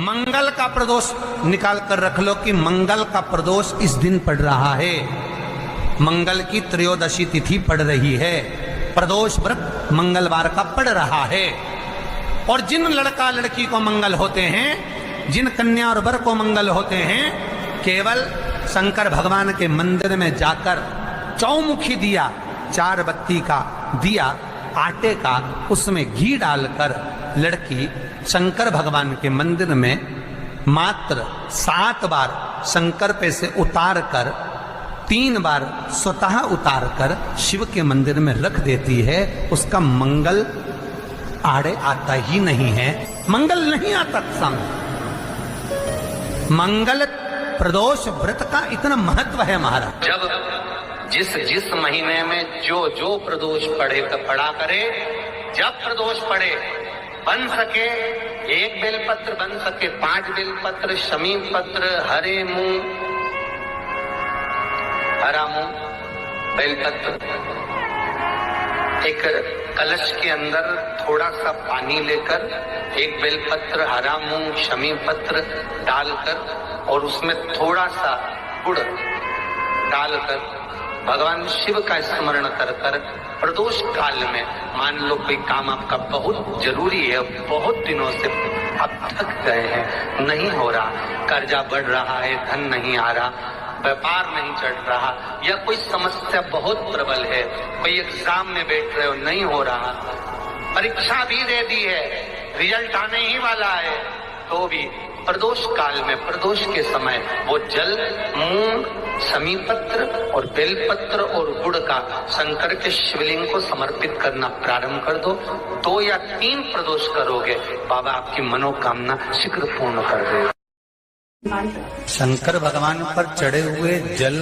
मंगल का प्रदोष निकाल कर रख लो कि मंगल का प्रदोष इस दिन पड़ रहा है, मंगल की त्रयोदशी तिथि पड़ रही है, प्रदोष व्रत मंगलवार का पड़ रहा है। और जिन लड़का लड़की को मंगल होते हैं, जिन कन्या और वर को मंगल होते हैं, केवल शंकर भगवान के मंदिर में जाकर चौमुखी दिया, 4 बत्ती का दिया आटे का, उसमें घी डालकर लड़की शंकर भगवान के मंदिर में मात्र 7 बार शंकर पे से उतार कर 3 बार स्वतः उतार कर शिव के मंदिर में रख देती है। उसका मंगल आड़े आता ही नहीं है, मंगल नहीं आता सामने। मंगल प्रदोष व्रत का इतना महत्व है महाराज। जब जिस महीने में जो प्रदोष पड़ा करे, जब प्रदोष पड़े, बन सके 1 बेलपत्र, बन सके 5 बेलपत्र, शमीम पत्र, हरे मूंग, हरा मूंग, बेलपत्र, एक कलश के अंदर थोड़ा सा पानी लेकर 1 बेलपत्र, हरा मूंग, शमीम पत्र डालकर और उसमें थोड़ा सा गुड़ डालकर भगवान शिव का स्मरण कर कर प्रदोष काल में, मान लो कोई काम आपका बहुत जरूरी है, बहुत दिनों से आप थक गए हैं, नहीं हो रहा, कर्जा बढ़ रहा है, धन नहीं आ रहा, व्यापार नहीं चढ़ रहा, या कोई समस्या बहुत प्रबल है, कोई एग्जाम में बैठ रहे हो नहीं हो रहा, परीक्षा भी दे दी है, रिजल्ट आने ही वाला है, तो भी प्रदोष काल में, प्रदोष के समय वो जल, मूंग, शमीम पत्र और बेलपत्र और गुड़ का शंकर के शिवलिंग को समर्पित करना प्रारंभ कर दो। 2 या 3 प्रदोष करोगे, बाबा आपकी मनोकामना शीघ्र पूर्ण कर देगा। शंकर भगवान पर चढ़े हुए जल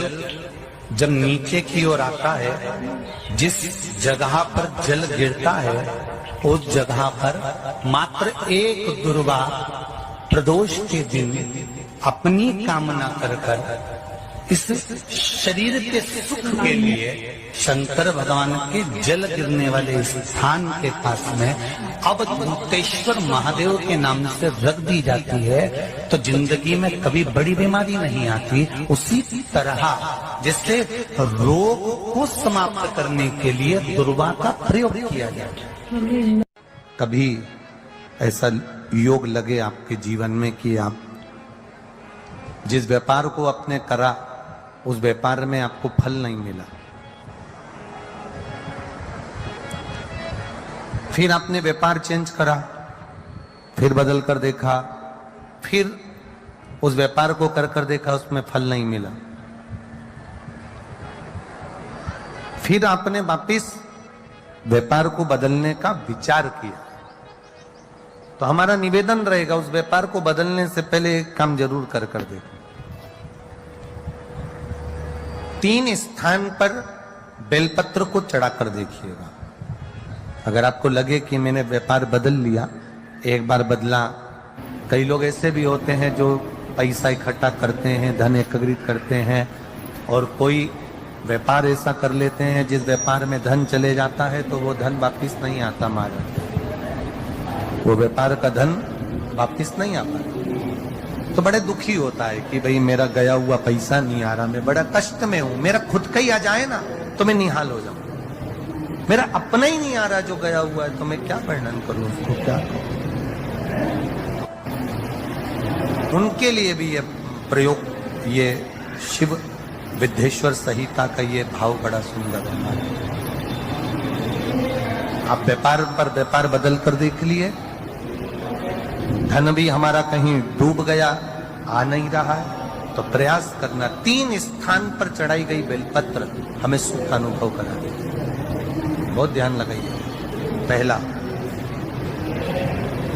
जब नीचे की ओर आता है, जिस जगह पर जल गिरता है उस जगह पर मात्र एक दुर्गा प्रदोष के दिन अपनी कामना कर कर इस शरीर के सुख के लिए शंकर भगवान के जल गिरने वाले स्थान के पास में अवधूतेश्वर महादेव के नाम से रख दी जाती है, तो जिंदगी में कभी बड़ी बीमारी नहीं आती। उसी तरह जिससे रोग को समाप्त करने के लिए दुर्वा का प्रयोग किया जाए। कभी ऐसा योग लगे आपके जीवन में कि आप जिस व्यापार को आपने करा उस व्यापार में आपको फल नहीं मिला, फिर आपने व्यापार चेंज करा, फिर बदल कर देखा, फिर उस व्यापार को कर कर देखा, उसमें फल नहीं मिला, फिर आपने वापिस व्यापार को बदलने का विचार किया, तो हमारा निवेदन रहेगा उस व्यापार को बदलने से पहले एक काम जरूर कर कर देखो। 3 स्थान पर बेलपत्र को चढ़ाकर देखिएगा। अगर आपको लगे कि मैंने व्यापार बदल लिया, एक बार बदला, कई लोग ऐसे भी होते हैं जो पैसा इकट्ठा करते हैं, धन एकत्रित करते हैं, और कोई व्यापार ऐसा कर लेते हैं जिस व्यापार में धन चले जाता है तो वो धन वापिस नहीं आता, महाराज, वो व्यापार का धन वापिस नहीं आता, तो बड़े दुखी होता है कि भाई मेरा गया हुआ पैसा नहीं आ रहा, मैं बड़ा कष्ट में हूं, मेरा खुद का ही आ जाए ना तो मैं निहाल हो जाऊं, मेरा अपना ही नहीं आ रहा जो गया हुआ है, तो मैं क्या वर्णन करूं उसको, क्या उनके लिए भी ये प्रयोग, ये शिव विद्येश्वर संहिता का ये भाव बड़ा सुंदर है। आप व्यापार पर व्यापार बदल कर देख लिए, धन भी हमारा कहीं डूब गया, आ नहीं रहा है, तो प्रयास करना 3 स्थान पर चढ़ाई गई बेलपत्र हमें सुख अनुभव करा देती। बहुत ध्यान लगाइए। पहला,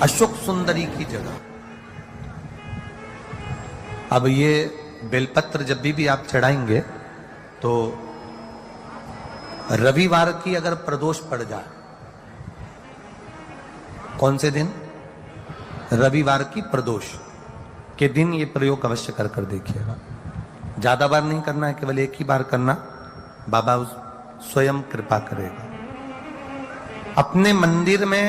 अशोक सुंदरी की जगह। अब ये बेलपत्र जब भी आप चढ़ाएंगे तो रविवार की अगर प्रदोष पड़ जाए, कौन से दिन? रविवार की प्रदोष के दिन ये प्रयोग अवश्य कर कर देखिएगा। ज्यादा बार नहीं करना है, केवल एक ही बार करना, बाबा स्वयं कृपा करेगा। अपने मंदिर में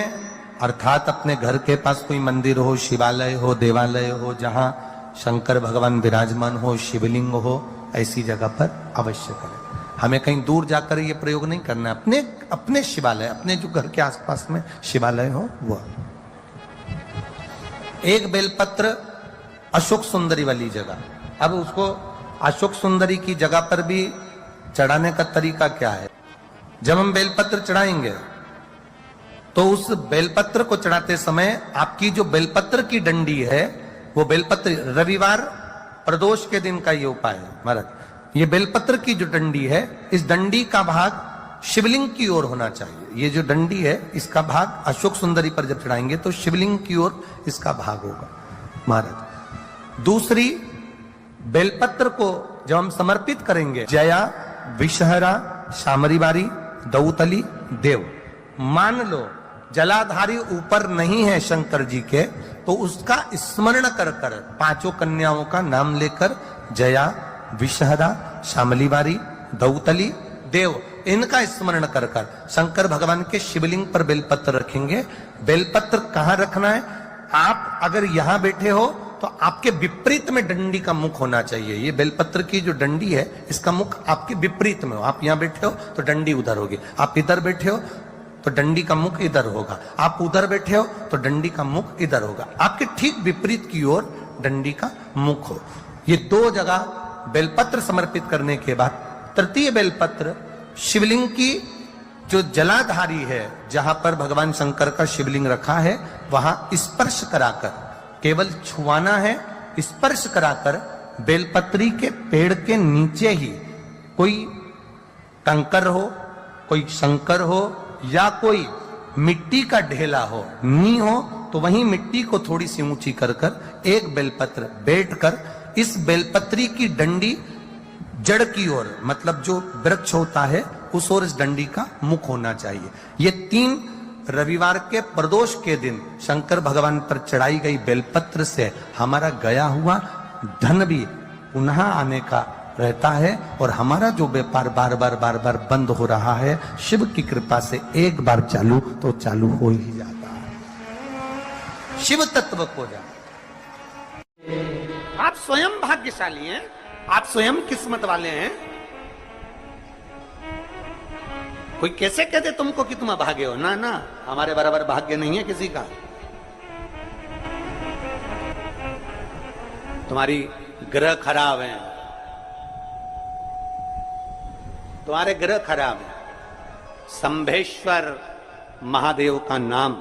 अर्थात अपने घर के पास कोई मंदिर हो, शिवालय हो, देवालय हो, जहां शंकर भगवान विराजमान हो, शिवलिंग हो, ऐसी जगह पर अवश्य करें। हमें कहीं दूर जाकर ये प्रयोग नहीं करना, अपने अपने शिवालय, अपने जो घर के आसपास में शिवालय हो वो। एक बेलपत्र अशोक सुंदरी वाली जगह, अब उसको अशोक सुंदरी की जगह पर भी चढ़ाने का तरीका क्या है? जब हम बेलपत्र चढ़ाएंगे तो उस बेलपत्र को चढ़ाते समय आपकी जो बेलपत्र की डंडी है, वो बेलपत्र, रविवार प्रदोष के दिन का ये उपाय है महाराज, ये बेलपत्र की जो डंडी है, इस डंडी का भाग शिवलिंग की ओर होना चाहिए। ये जो डंडी है, इसका भाग अशोक सुंदरी पर जब चढ़ाएंगे तो शिवलिंग की ओर इसका भाग होगा महाराज। दूसरी, बेलपत्र को जब हम समर्पित करेंगे, जया, विषहरा, शामरीवारी, दौतली, देव, मान लो जलाधारी ऊपर नहीं है शंकर जी के, तो उसका स्मरण कर कर, पांचों कन्याओं का नाम लेकर, जया, विषहरा, शामलीवारी, दौतली, देव, इनका स्मरण कर कर शंकर भगवान के शिवलिंग पर बेलपत्र रखेंगे। बेलपत्र कहां रखना है? आप अगर यहां बैठे हो तो आपके विपरीत में डंडी का मुख होना चाहिए। ये बेलपत्र की जो डंडी है, इसका मुख आपके विपरीत में हो। आप यहां बैठे हो तो डंडी उधर होगी, आप इधर बैठे हो तो डंडी का मुख इधर होगा, आप उधर बैठे हो तो डंडी का मुख इधर होगा, आपके ठीक विपरीत की ओर डंडी का मुख हो। ये दो जगह बेलपत्र समर्पित करने के बाद तृतीय बेलपत्र शिवलिंग की जो जलाधारी है, जहां पर भगवान शंकर का शिवलिंग रखा है, वहां स्पर्श कराकर, केवल छुआना है, स्पर्श कराकर बेलपत्री के पेड़ के नीचे ही कोई कंकर हो, कोई शंकर हो या कोई मिट्टी का ढेला हो, नी हो, तो वहीं मिट्टी को थोड़ी सी ऊंची कर कर एक बेलपत्र बैठकर इस बेलपत्री की डंडी जड़ की ओर, मतलब जो वृक्ष होता है उस ओर इस डंडी का मुख होना चाहिए। ये 3 रविवार के प्रदोष के दिन शंकर भगवान पर चढ़ाई गई बेलपत्र से हमारा गया हुआ धन भी पुनः आने का रहता है, और हमारा जो व्यापार बार बार बंद हो रहा है, शिव की कृपा से एक बार चालू तो चालू हो ही जाता है, शिव तत्व को जाता। आप स्वयं भाग्यशाली हैं, आप स्वयं किस्मत वाले हैं। कोई कैसे कहते तुमको कि तुम अभागे हो? ना ना, हमारे बराबर भाग्य नहीं है किसी का। तुम्हारी ग्रह खराब है, तुम्हारे ग्रह खराब है। संभेश्वर महादेव का नाम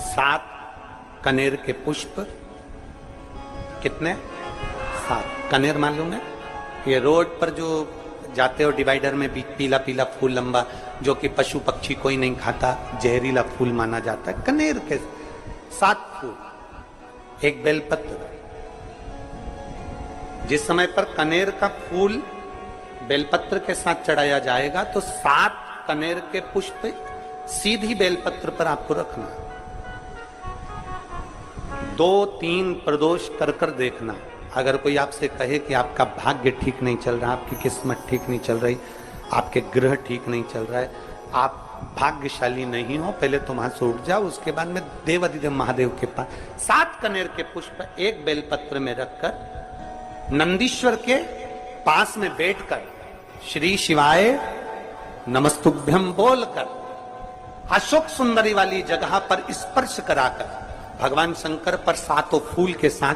7 कनेर के पुष्प, कितने? 7 कनेर मालूम है? ये रोड पर जो जाते हो डिवाइडर में पीला पीला फूल लंबा, जो कि पशु पक्षी कोई नहीं खाता, जहरीला फूल माना जाता है, कनेर के 7 फूल, एक बेलपत्र। जिस समय पर कनेर का फूल बेलपत्र के साथ चढ़ाया जाएगा तो 7 कनेर के पुष्प सीधी बेलपत्र पर आपको रखना, 2-3 प्रदोष कर कर देखना। अगर कोई आपसे कहे कि आपका भाग्य ठीक नहीं चल रहा, आपकी किस्मत ठीक नहीं चल रही, आपके ग्रह ठीक नहीं चल रहा है, आप भाग्यशाली नहीं हो, पहले तुम वहां से उठ जाओ, उसके बाद में देवाधिदेव महादेव के पास 7 कनेर के पुष्प एक बेलपत्र में रखकर नंदीश्वर के पास में बैठकर श्री शिवाय नमस्तुभ्यम बोलकर अशोक सुंदरी वाली जगह पर स्पर्श कराकर भगवान शंकर पर 7 फूल के साथ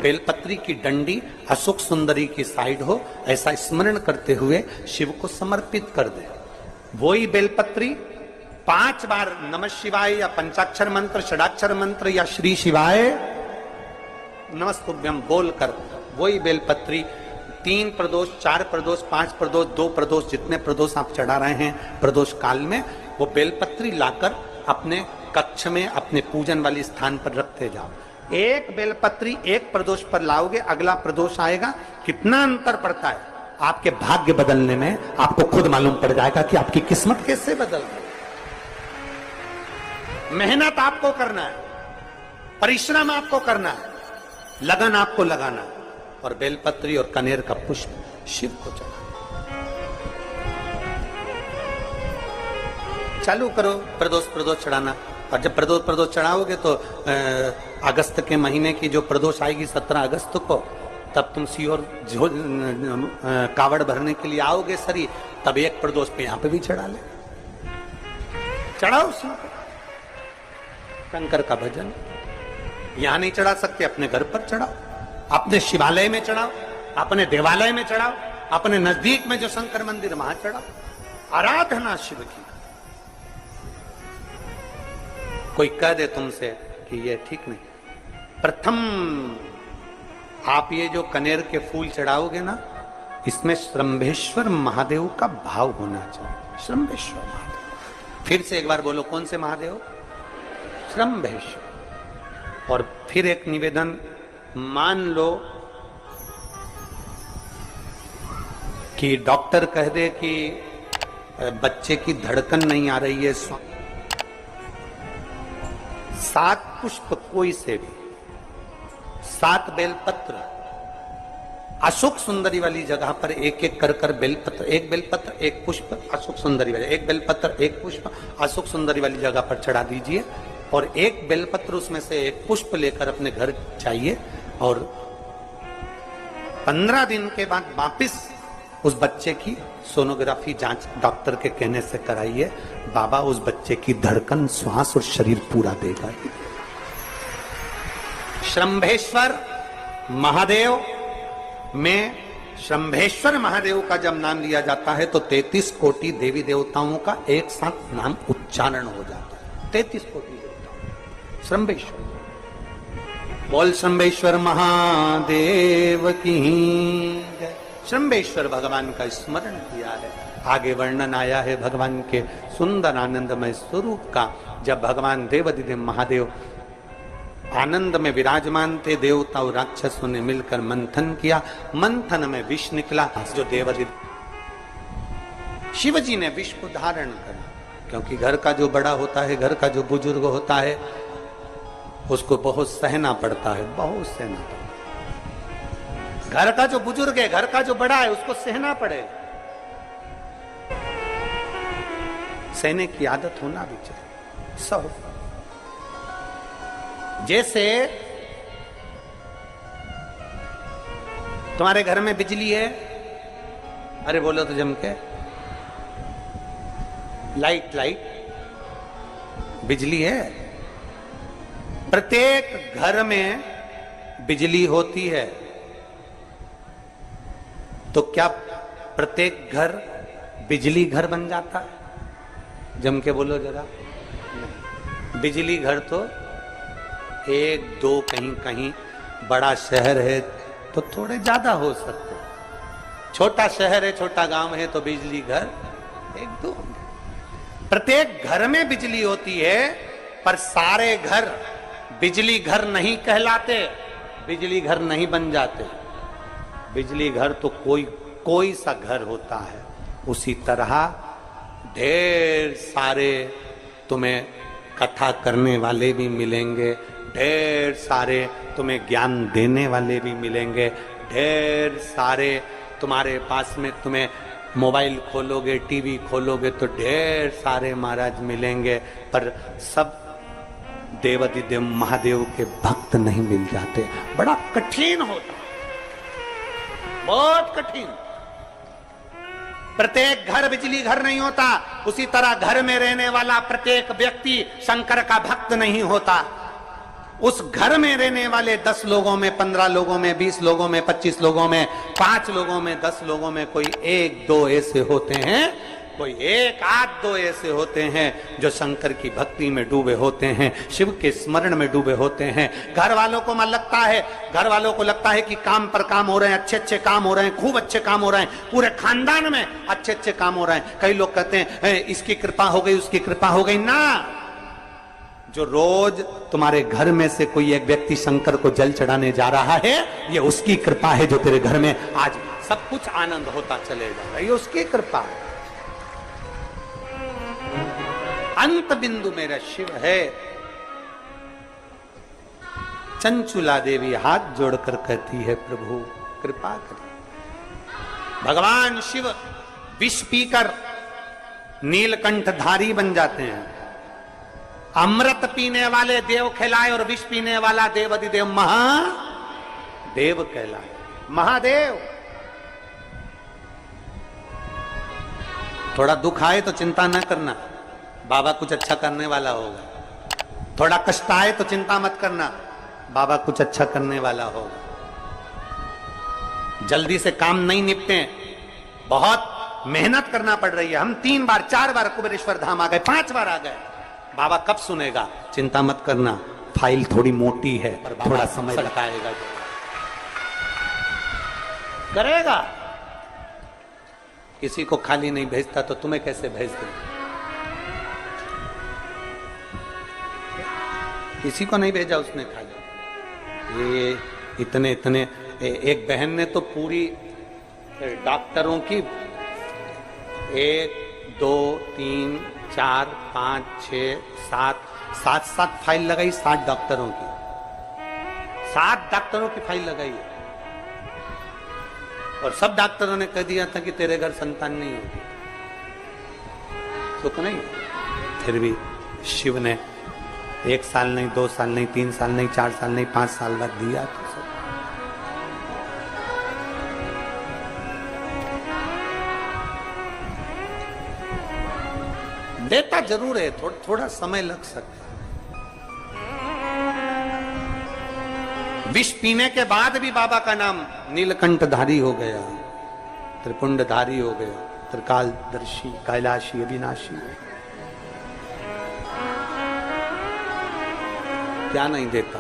बेलपत्री की डंडी अशोक सुंदरी की साइड हो, ऐसा स्मरण करते हुए शिव को समर्पित कर दे। वही बेलपत्री 5 बार नमः शिवाय या पंचाक्षर मंत्र, षडाक्षर मंत्र या श्री शिवाय नमस्तुभ्यम बोलकर वही बेलपत्री 3 प्रदोष, 4 प्रदोष, 5 प्रदोष, 2 प्रदोष, जितने प्रदोष आप चढ़ा रहे हैं प्रदोष काल में, वो बेलपत्री लाकर अपने कक्ष में अपने पूजन वाली स्थान पर रखते जाओ। एक बेलपत्री एक प्रदोष पर लाओगे, अगला प्रदोष आएगा, कितना अंतर पड़ता है आपके भाग्य बदलने में, आपको खुद मालूम पड़ जाएगा कि आपकी किस्मत कैसे बदल गई। मेहनत आपको करना है, परिश्रम आपको करना है, लगन आपको लगाना है, और बेलपत्री और कनेर का पुष्प शिव को चढ़ा। चालू करो प्रदोष प्रदोष चढ़ाना। और जब प्रदोष प्रदोष चढ़ाओगे तो अगस्त के महीने की जो प्रदोष आएगी 17 अगस्त को, तब तुम सीहोर कावड़ भरने के लिए आओगे सरी, तब एक प्रदोष पे यहां पे भी चढ़ा ले, चढ़ाओ शंकर का भजन। यहां नहीं चढ़ा सकते, अपने घर पर चढ़ाओ, अपने शिवालय में चढ़ाओ, अपने देवालय में चढ़ाओ, अपने नजदीक में जो शंकर मंदिर वहां चढ़ाओ, आराधना शिव की। कोई कह दे तुमसे कि ये ठीक नहीं, प्रथम आप ये जो कनेर के फूल चढ़ाओगे ना, इसमें श्रंभेश्वर महादेव का भाव होना चाहिए। श्रंभेश्वर महादेव, फिर से एक बार बोलो, कौन से महादेव? श्रंभेश्वर। और फिर एक निवेदन, मान लो कि डॉक्टर कह दे कि बच्चे की धड़कन नहीं आ रही है, 7 पुष्प कोई से भी, 7 बेलपत्र अशोक सुंदरी वाली जगह पर एक एक कर कर बेलपत्र, एक बेलपत्र एक पुष्प अशोक सुंदरी वाली, एक बेलपत्र एक पुष्प अशोक सुंदरी वाली जगह पर चढ़ा दीजिए, और एक बेलपत्र उसमें से एक पुष्प लेकर अपने घर जाइए, और 15 दिन के बाद वापिस उस बच्चे की सोनोग्राफी जांच डॉक्टर के कहने से कराइए। बाबा उस बच्चे की धड़कन, श्वास और शरीर पूरा देगा। श्रंभेश्वर महादेव में, श्रंभेश्वर महादेव का जब नाम लिया जाता है तो 33 कोटि देवी देवताओं का एक साथ नाम उच्चारण हो जाता है। 33 कोटि देवता श्रंभेश्वर। बोल श्रंभेश्वर महादेव की जय। श्रंभेश्वर भगवान का स्मरण किया है। आगे वर्णन आया है भगवान के सुंदर आनंदमय स्वरूप का। जब भगवान देवाधिदेव महादेव आनंद में विराजमान थे, देवता और राक्षसों ने मिलकर मंथन किया, मंथन में विष निकला, जो देवाधिदेव शिव जी ने विष को धारण कर, क्योंकि घर का जो बड़ा होता है, घर का जो बुजुर्ग होता है, उसको बहुत सहना पड़ता है, बहुत सहना पड़ता है। घर का जो बुजुर्ग है, घर का जो बड़ा है, उसको सहना पड़ेगा। सहने की आदत होना भी चाहिए सब। जैसे तुम्हारे घर में बिजली है, अरे बोलो तो जम के, लाइट बिजली है, प्रत्येक घर में बिजली होती है, तो क्या प्रत्येक घर बिजली घर बन जाता है? जम के बोलो जरा। बिजली घर तो 1 2 कहीं बड़ा शहर है तो थोड़े ज्यादा हो सकते, छोटा शहर है, छोटा गांव है तो बिजली घर 1 2। प्रत्येक घर में बिजली होती है, पर सारे घर बिजली घर नहीं कहलाते, बिजली घर नहीं बन जाते। बिजली घर तो कोई सा घर होता है। उसी तरह ढेर सारे तुम्हें कथा करने वाले भी मिलेंगे, ढेर सारे तुम्हें ज्ञान देने वाले भी मिलेंगे, ढेर सारे तुम्हारे पास में, तुम्हें मोबाइल खोलोगे, टीवी खोलोगे तो ढेर सारे महाराज मिलेंगे, पर सब देवाधिदेव महादेव के भक्त नहीं मिल जाते। बड़ा कठिन होता, बहुत कठिन। प्रत्येक घर बिजली घर नहीं होता, उसी तरह घर में रहने वाला प्रत्येक व्यक्ति शंकर का भक्त नहीं होता। उस घर में रहने वाले 10 लोगों में, 15 लोगों में, 20 लोगों में, 25 लोगों में, 5 लोगों में, 10 लोगों में कोई 1 2 ऐसे होते हैं, कोई 1 आध 2 ऐसे होते हैं जो शंकर की भक्ति में डूबे होते हैं, शिव के स्मरण में डूबे होते हैं। घर वालों को घर वालों को लगता है कि काम पर काम हो रहे हैं, अच्छे काम हो रहे हैं, खूब अच्छे काम हो रहे हैं, पूरे खानदान में अच्छे काम हो रहे हैं। कई लोग कहते हैं इसकी कृपा हो गई, उसकी कृपा हो गई ना। जो रोज तुम्हारे घर में से कोई एक व्यक्ति शंकर को जल चढ़ाने जा रहा है, ये उसकी कृपा है जो तेरे घर में आज सब कुछ आनंद होता चले जा रहा है, ये उसकी कृपा है। अंत बिंदु मेरा शिव है। चंचुला देवी हाथ जोड़कर कहती है, प्रभु कृपा करें। भगवान शिव विष पीकर नीलकंठधारी बन जाते हैं। अमृत पीने वाले देव कहलाए और विष पीने वाला देव अधिदेव महादेव कहलाए। महादेव। थोड़ा दुख आए तो चिंता न करना, बाबा कुछ अच्छा करने वाला होगा। थोड़ा कष्ट आए तो चिंता मत करना, बाबा कुछ अच्छा करने वाला होगा। जल्दी से काम नहीं निपटे, बहुत मेहनत करना पड़ रही है। हम 3 बार 4 बार कुबेरेश्वर धाम आ गए, 5 बार आ गए, बाबा कब सुनेगा? चिंता मत करना, फाइल थोड़ी मोटी है, थोड़ा समय लगाएगा, करेगा। किसी को खाली नहीं भेजता तो तुम्हें कैसे भेज दे? किसी को नहीं भेजा उसने खाली। ये इतने एक बहन ने तो पूरी डॉक्टरों की 1 2 3 4 5 6 7 फाइल लगाई। 7 डॉक्टरों की, 7 डॉक्टरों की फाइल लगाई है। और सब डॉक्टरों ने कह दिया था कि तेरे घर संतान नहीं होगी, सुख नहीं। फिर भी शिव ने 1 साल नहीं, 2 साल नहीं, 3 साल नहीं, 4 साल नहीं, 5 साल बाद दिया। तो सब देता जरूर है, थोड़ा समय लग सकता है। विष पीने के बाद भी बाबा का नाम नीलकंठधारी हो गया, त्रिपुंडधारी हो गया, त्रिकालदर्शी, कैलाशी, अविनाशी। क्या नहीं देता?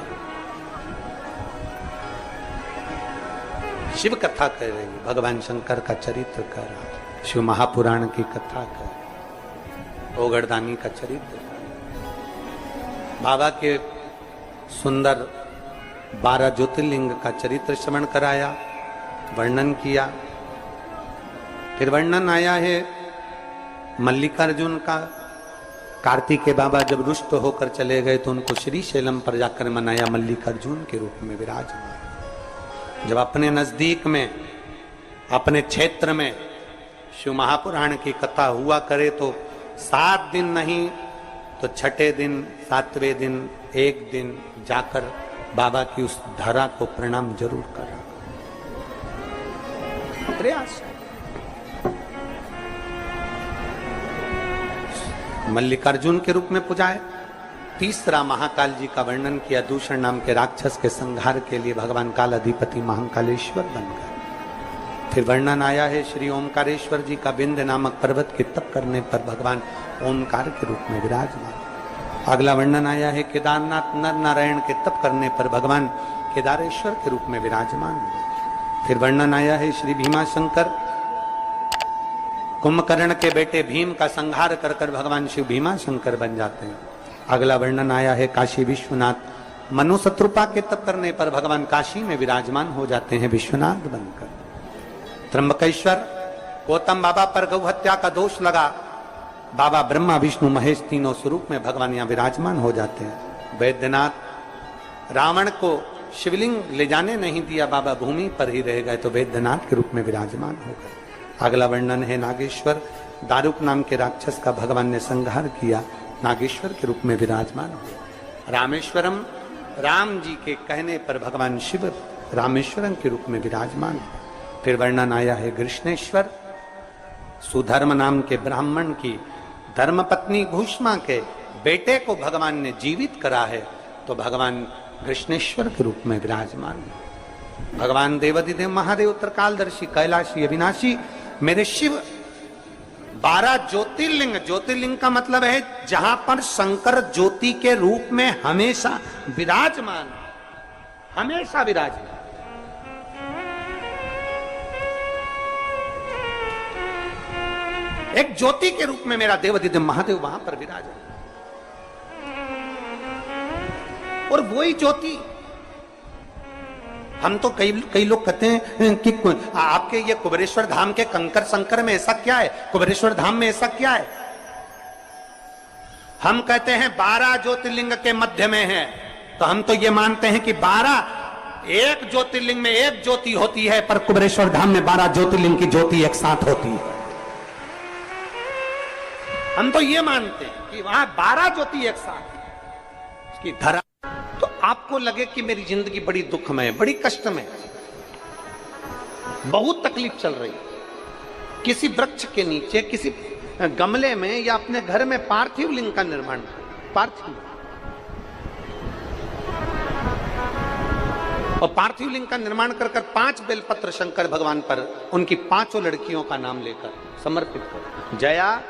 शिव कथा कह रही, भगवान शंकर का चरित्र कह रहा, शिव महापुराण की कथा कह, ओगड़दानी का चरित्र, बाबा के सुंदर 12 ज्योतिर्लिंग का चरित्र श्रवण कराया, वर्णन किया। फिर वर्णन आया है मल्लिकार्जुन का। कार्तिकेय बाबा जब रुष्ट होकर चले गए तो उनको श्रीशैलम पर जाकर मनाया, मल्लिकार्जुन के रूप में विराजमान। जब अपने नजदीक में, अपने क्षेत्र में शिव महापुराण की कथा हुआ करे तो 7 दिन नहीं तो 6ठे दिन, 7वें दिन, 1 दिन जाकर बाबा की उस धरा को प्रणाम जरूर करा। प्रयास। मल्लिकार्जुन के रूप में पूजाए। तीसरा महाकाल जी का वर्णन किया, दूषण नाम के राक्षस के संहार के लिए भगवान काल अधिपति महाकालेश्वर बनकर। फिर वर्णन आया है श्री ओमकारेश्वर जी का, विंध्य नामक पर्वत के तप करने पर भगवान ओमकार के रूप में विराजमान। अगला वर्णन आया है केदारनाथ नर नारायण के तप करने पर भगवान केदारेश्वर के रूप में विराजमान। फिर वर्णन आया है श्री भीमाशंकर, कुंभकर्ण के बेटे भीम का संहार कर कर भगवान शिव भीमाशंकर बन जाते हैं। अगला वर्णन आया है काशी विश्वनाथ, मनु शत्रुपा के तप करने पर भगवान काशी में विराजमान हो जाते हैं विश्वनाथ बनकर। त्र्यंबकेश्वर, गौतम बाबा पर गौ हत्या का दोष लगा, बाबा ब्रह्मा विष्णु महेश तीनों स्वरूप में भगवान यहाँ विराजमान हो जाते हैं। वैद्यनाथ, रावण को शिवलिंग ले जाने नहीं दिया, बाबा भूमि पर ही रह गए तो वैद्यनाथ के रूप में विराजमान हो गए। अगला वर्णन है नागेश्वर, दारुक नाम के राक्षस का भगवान ने संहार किया, नागेश्वर के रूप में विराजमान हो। रामेश्वरम, राम जी के कहने पर भगवान शिव रामेश्वरम के रूप में विराजमान हो। फिर वर्णन आया है कृष्णेश्वर, सुधर्म नाम के ब्राह्मण की धर्मपत्नी भूष्मा के बेटे को भगवान ने जीवित करा है तो भगवान कृष्णेश्वर के रूप में विराजमान। भगवान देवाधिदेव महादेव, उत्तरकालदर्शी, कैलाशी, अविनाशी, मेरे शिव 12 ज्योतिर्लिंग। ज्योतिर्लिंग का मतलब है जहां पर शंकर ज्योति के रूप में हमेशा विराजमान, हमेशा विराजमान। एक ज्योति के रूप में मेरा देवाधिदेव महादेव वहां पर विराजमान। और वही ज्योति, हम तो कई लोग कहते हैं कि आपके ये कुबेरेश्वर धाम के कंकर संकर में ऐसा क्या है, कुबेरेश्वर धाम में ऐसा क्या है। हम कहते हैं 12 ज्योतिर्लिंग के मध्य में है, तो हम तो ये मानते हैं कि 12 एक ज्योतिर्लिंग में एक ज्योति होती है, पर कुबेरेश्वर धाम में 12 ज्योतिर्लिंग की ज्योति एक साथ होती है। हम तो ये मानते हैं कि वहां 12 ज्योति एक साथ है, उसकी धरा। तो आपको लगे कि मेरी जिंदगी बड़ी दुखमय है, बड़ी कष्टमय, बहुत तकलीफ चल रही है, किसी वृक्ष के नीचे, किसी गमले में या अपने घर में पार्थिव लिंग का निर्माण, पार्थिव, और पार्थिव लिंग का निर्माण कर 5 बेलपत्र शंकर भगवान पर उनकी 5 लड़कियों का नाम लेकर समर्पित कर, जया,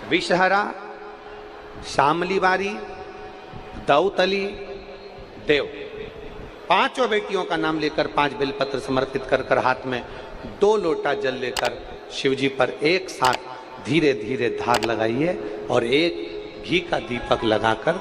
विषहरा, श्यामलीबारी, दौतली, देव, 5 बेटियों का नाम लेकर 5 बेलपत्र समर्पित कर हाथ में 2 लोटा जल लेकर शिवजी पर एक साथ धीरे धीरे धार लगाइए और एक घी का दीपक लगाकर